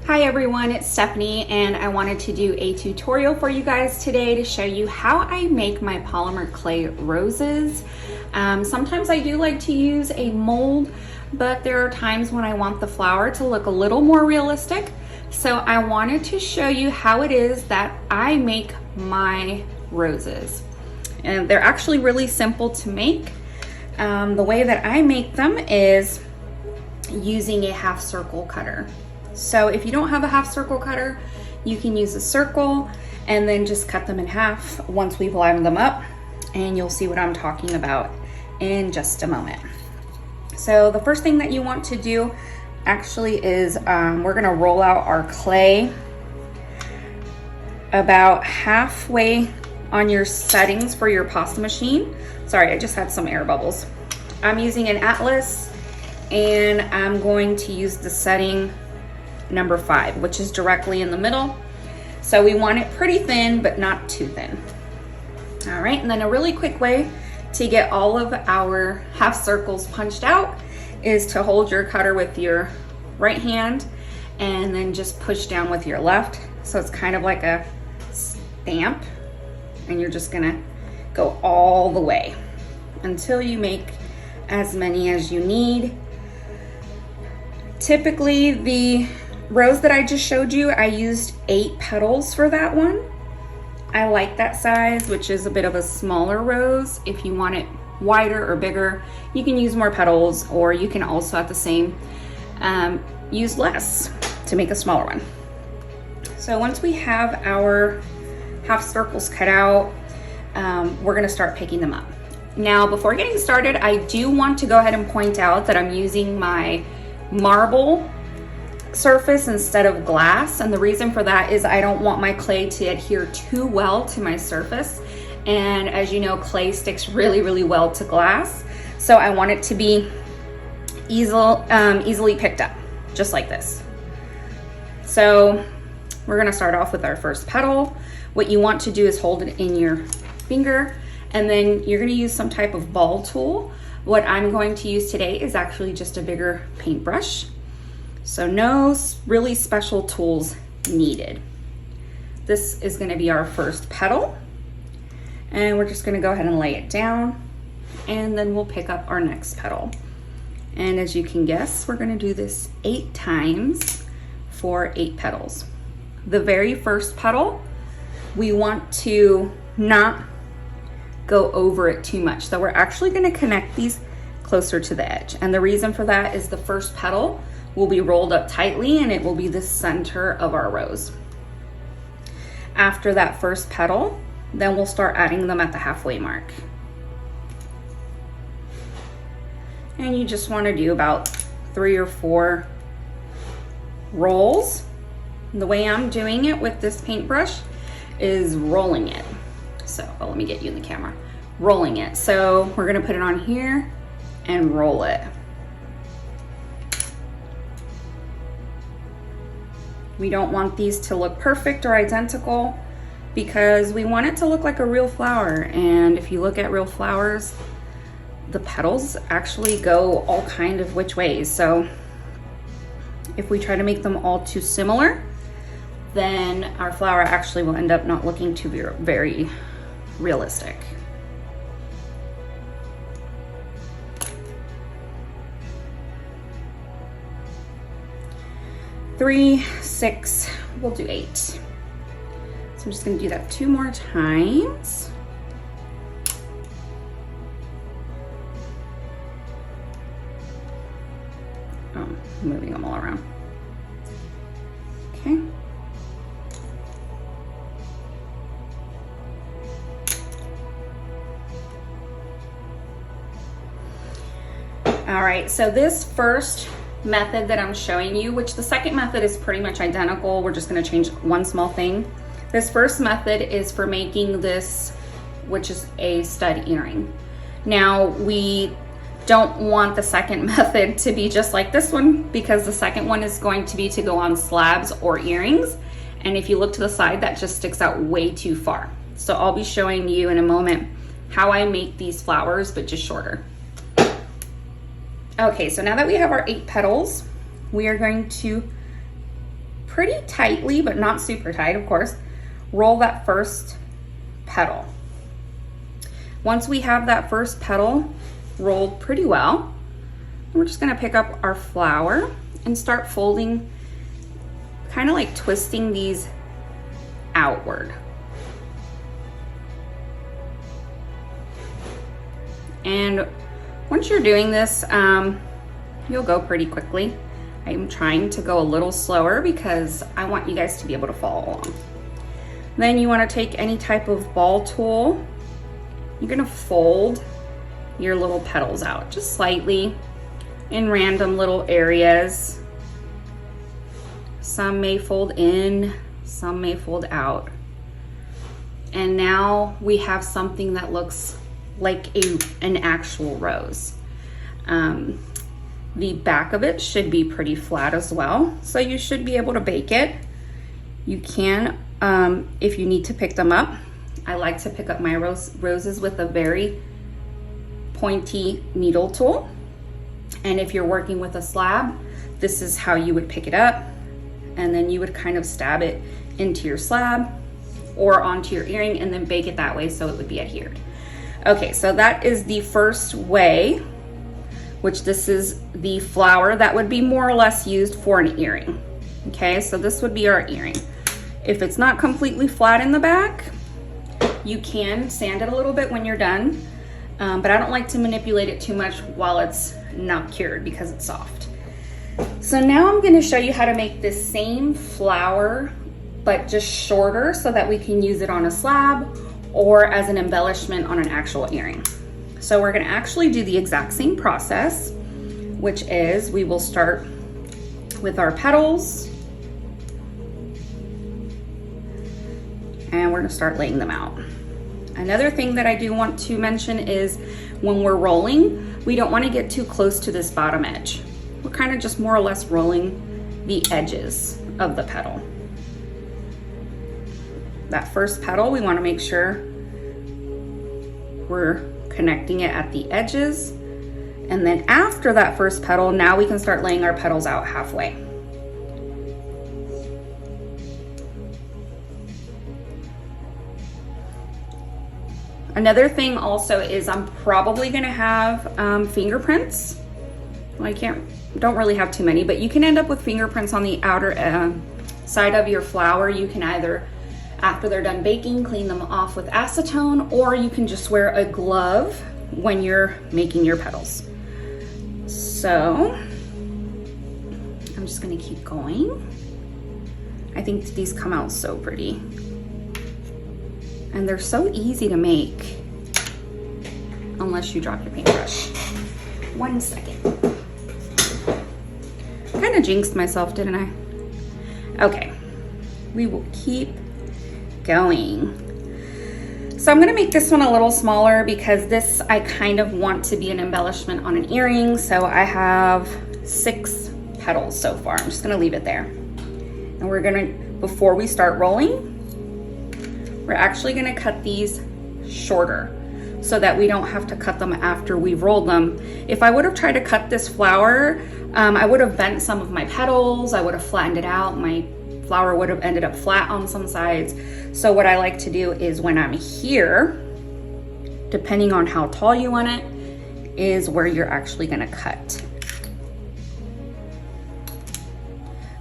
Hi everyone, it's Stephanie and I wanted to do a tutorial for you guys today to show you how I make my polymer clay roses. Sometimes I do like to use a mold, but there are times when I want the flower to look a little more realistic. So I wanted to show you how it is that I make my roses. And they're actually really simple to make. The way that I make them is using a half circle cutter. So if you don't have a half circle cutter, you can use a circle and then just cut them in half once we've lined them up, and you'll see what I'm talking about in just a moment. So the first thing that you want to do actually is we're gonna roll out our clay about halfway on your settings for your pasta machine. Sorry, I just had some air bubbles. I'm using an Atlas and I'm going to use the setting number 5, which is directly in the middle. So we want it pretty thin, but not too thin. All right, and then a really quick way to get all of our half circles punched out is to hold your cutter with your right hand and then just push down with your left. So it's kind of like a stamp, and you're just gonna go all the way until you make as many as you need. Typically, the rose that I just showed you, I used 8 petals for that one. I like that size, which is a bit of a smaller rose. If you want it wider or bigger, you can use more petals, or you can also at the same use less to make a smaller one. So once we have our half circles cut out, we're gonna start picking them up. Now, before getting started, I do want to go ahead and point out that I'm using my marble surface instead of glass, and the reason for that is I don't want my clay to adhere too well to my surface, and as you know, clay sticks really well to glass, so I want it to be easily picked up, just like this. So we're gonna start off with our first petal. What you want to do is hold it in your finger, and then you're gonna use some type of ball tool. What I'm going to use today is actually just a bigger paintbrush. So no really special tools needed. This is gonna be our first petal, and we're just gonna go ahead and lay it down, and then we'll pick up our next petal. And as you can guess, we're gonna do this 8 times for 8 petals. The very first petal, we want to not go over it too much. So we're actually gonna connect these closer to the edge. And the reason for that is the first petal will be rolled up tightly and it will be the center of our rose. After that first petal, then we'll start adding them at the halfway mark. And you just want to do about 3 or 4 rolls. The way I'm doing it with this paintbrush is rolling it. So, let me get you in the camera. Rolling it. So we're gonna put it on here and roll it. We don't want these to look perfect or identical because we want it to look like a real flower. And if you look at real flowers, the petals actually go all kind of which ways. So if we try to make them all too similar, then our flower actually will end up not looking too very realistic. Three, 6, we'll do 8. So I'm just gonna do that 2 more times. Oh, I'm moving them all around. Okay. All right, so this first method that I'm showing you, which the second method is pretty much identical, we're just going to change one small thing. This first method is for making this, which is a stud earring. Now we don't want the second method to be just like this one, because the second one is going to be to go on slabs or earrings, and if you look to the side, that just sticks out way too far. So I'll be showing you in a moment how I make these flowers, but just shorter. Okay, so now that we have our 8 petals, we are going to pretty tightly, but not super tight, of course, roll that first petal. Once we have that first petal rolled pretty well, we're just gonna pick up our flower and start folding, kind of like twisting these outward. And once you're doing this, you'll go pretty quickly. I'm trying to go a little slower because I want you guys to be able to follow along. Then you want to take any type of ball tool. You're going to fold your little petals out just slightly in random little areas. Some may fold in, some may fold out. And now we have something that looks like an actual rose. The back of it should be pretty flat as well, so you should be able to bake it. You can, if you need to pick them up. I like to pick up my roses with a very pointy needle tool. And if you're working with a slab, this is how you would pick it up. And then you would kind of stab it into your slab or onto your earring and then bake it that way so it would be adhered. Okay, so that is the first way, which this is the flower that would be more or less used for an earring. Okay, so this would be our earring. If it's not completely flat in the back, you can sand it a little bit when you're done, but I don't like to manipulate it too much while it's not cured because it's soft. So now I'm gonna show you how to make this same flower, but just shorter so that we can use it on a slab or as an embellishment on an actual earring. So we're gonna actually do the exact same process, which is we will start with our petals and we're gonna start laying them out. Another thing that I do want to mention is when we're rolling, we don't wanna get too close to this bottom edge. We're kind of just more or less rolling the edges of the petal. That first petal, we wanna make sure we're connecting it at the edges. And then after that first petal, now we can start laying our petals out halfway. Another thing also is I'm probably gonna have fingerprints. Well, don't really have too many, but you can end up with fingerprints on the outer side of your flower. You can either, after they're done baking, clean them off with acetone, or you can just wear a glove when you're making your petals. So I'm just gonna keep going. I think these come out so pretty. And they're so easy to make, unless you drop your paintbrush. 1 second. Kind of jinxed myself, didn't I? Okay, we will keep going. So I'm gonna make this one a little smaller because this I kind of want to be an embellishment on an earring. So I have 6 petals so far. I'm just gonna leave it there. And we're gonna, before we start rolling, we're actually gonna cut these shorter so that we don't have to cut them after we've rolled them. If I would have tried to cut this flower, I would have bent some of my petals, I would have flattened it out, my flower would have ended up flat on some sides. So what I like to do is when I'm here, depending on how tall you want it, is where you're actually gonna cut.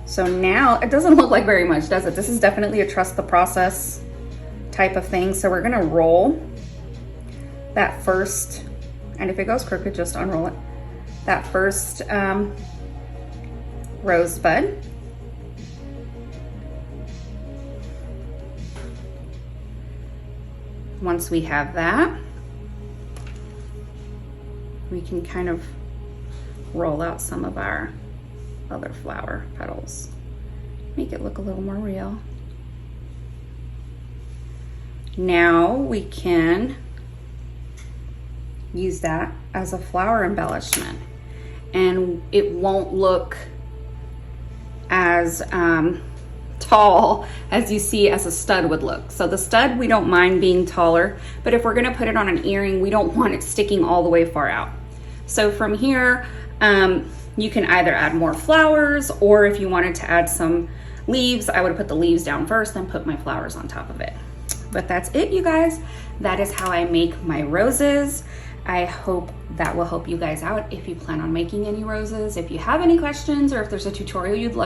So now, it doesn't look like very much, does it? This is definitely a trust the process type of thing. So we're gonna roll that first, and if it goes crooked, just unroll it. That first rosebud. Once we have that, we can kind of roll out some of our other flower petals. Make it look a little more real. Now we can use that as a flower embellishment, and it won't look as tall as you see as a stud would look. So the stud, we don't mind being taller, but if we're gonna put it on an earring, we don't want it sticking all the way far out. So from here, You can either add more flowers, or if you wanted to add some leaves, I would put the leaves down first, then put my flowers on top of it. But that's it, you guys. That is how I make my roses. I hope that will help you guys out if you plan on making any roses. If you have any questions, or if there's a tutorial you'd like